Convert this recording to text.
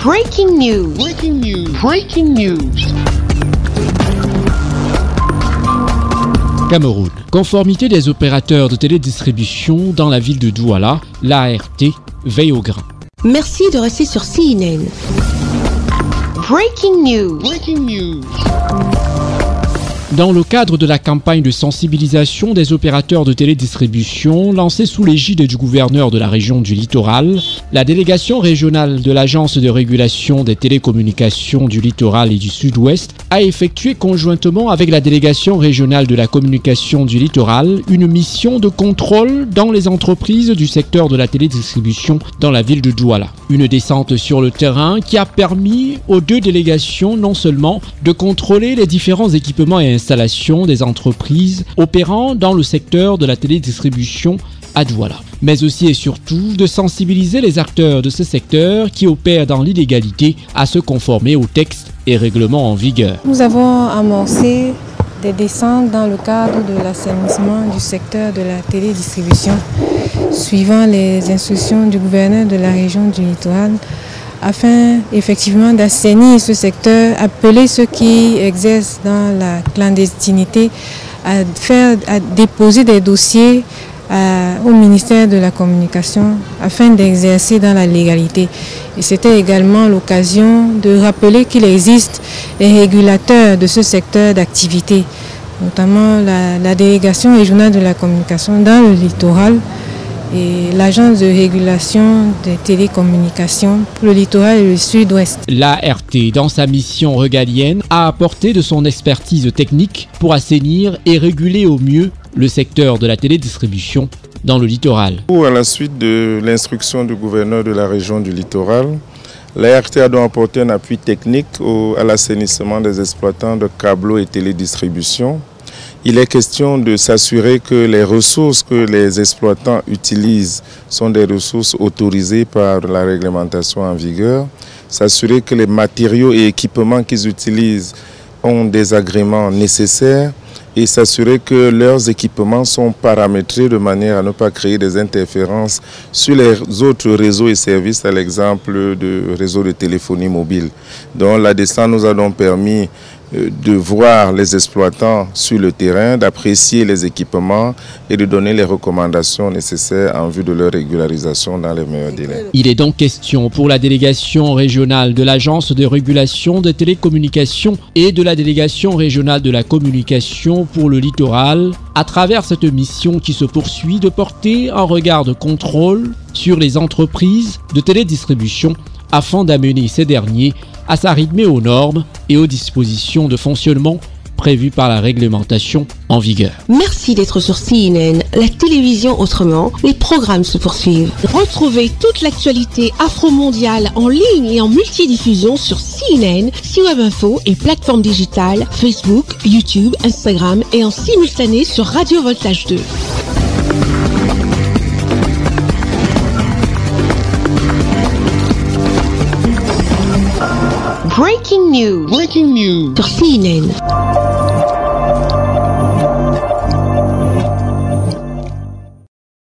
Breaking news. Breaking news. Breaking news. Cameroun. Conformité des opérateurs de télédistribution dans la ville de Douala, l'ART veille au grain. Merci de rester sur CNN. Breaking news. Breaking news. Dans le cadre de la campagne de sensibilisation des opérateurs de télédistribution lancée sous l'égide du gouverneur de la région du Littoral, la délégation régionale de l'Agence de régulation des télécommunications du Littoral et du Sud-Ouest a effectué conjointement avec la délégation régionale de la communication du Littoral une mission de contrôle dans les entreprises du secteur de la télédistribution dans la ville de Douala. Une descente sur le terrain qui a permis aux deux délégations non seulement de contrôler les différents équipements et installations des entreprises opérant dans le secteur de la télédistribution à Douala, mais aussi et surtout de sensibiliser les acteurs de ce secteur qui opèrent dans l'illégalité à se conformer aux textes et règlements en vigueur. Nous avons amorcé des descentes dans le cadre de l'assainissement du secteur de la télédistribution, suivant les instructions du gouverneur de la région du Littoral, afin effectivement d'assainir ce secteur, appeler ceux qui exercent dans la clandestinité à déposer des dossiers au ministère de la Communication afin d'exercer dans la légalité. Et c'était également l'occasion de rappeler qu'il existe des régulateurs de ce secteur d'activité, notamment la délégation régionale de la communication dans le littoral et l'agence de régulation des télécommunications pour le littoral et le sud-ouest. L'ART, dans sa mission régalienne, a apporté de son expertise technique pour assainir et réguler au mieux le secteur de la télédistribution dans le littoral. À la suite de l'instruction du gouverneur de la région du littoral, l'ART a donc apporté un appui technique à l'assainissement des exploitants de câbleaux et télédistribution. Il est question de s'assurer que les ressources que les exploitants utilisent sont des ressources autorisées par la réglementation en vigueur, s'assurer que les matériaux et équipements qu'ils utilisent ont des agréments nécessaires et s'assurer que leurs équipements sont paramétrés de manière à ne pas créer des interférences sur les autres réseaux et services, à l'exemple de réseaux de téléphonie mobile. Donc la descente nous a donc permis de voir les exploitants sur le terrain, d'apprécier les équipements et de donner les recommandations nécessaires en vue de leur régularisation dans les meilleurs délais. Il est donc question pour la délégation régionale de l'Agence de régulation des télécommunications et de la délégation régionale de la communication pour le littoral, à travers cette mission qui se poursuit, de porter un regard de contrôle sur les entreprises de télédistribution afin d'amener ces derniers à s'arrimer aux normes et aux dispositions de fonctionnement prévues par la réglementation en vigueur. Merci d'être sur CNN, la télévision autrement. Les programmes se poursuivent. Retrouvez toute l'actualité afro-mondiale en ligne et en multidiffusion sur CNN, C-Web Info et plateformes digitales, Facebook, YouTube, Instagram et en simultané sur Radio Voltage 2. Breaking news. Breaking news. Sur CNN.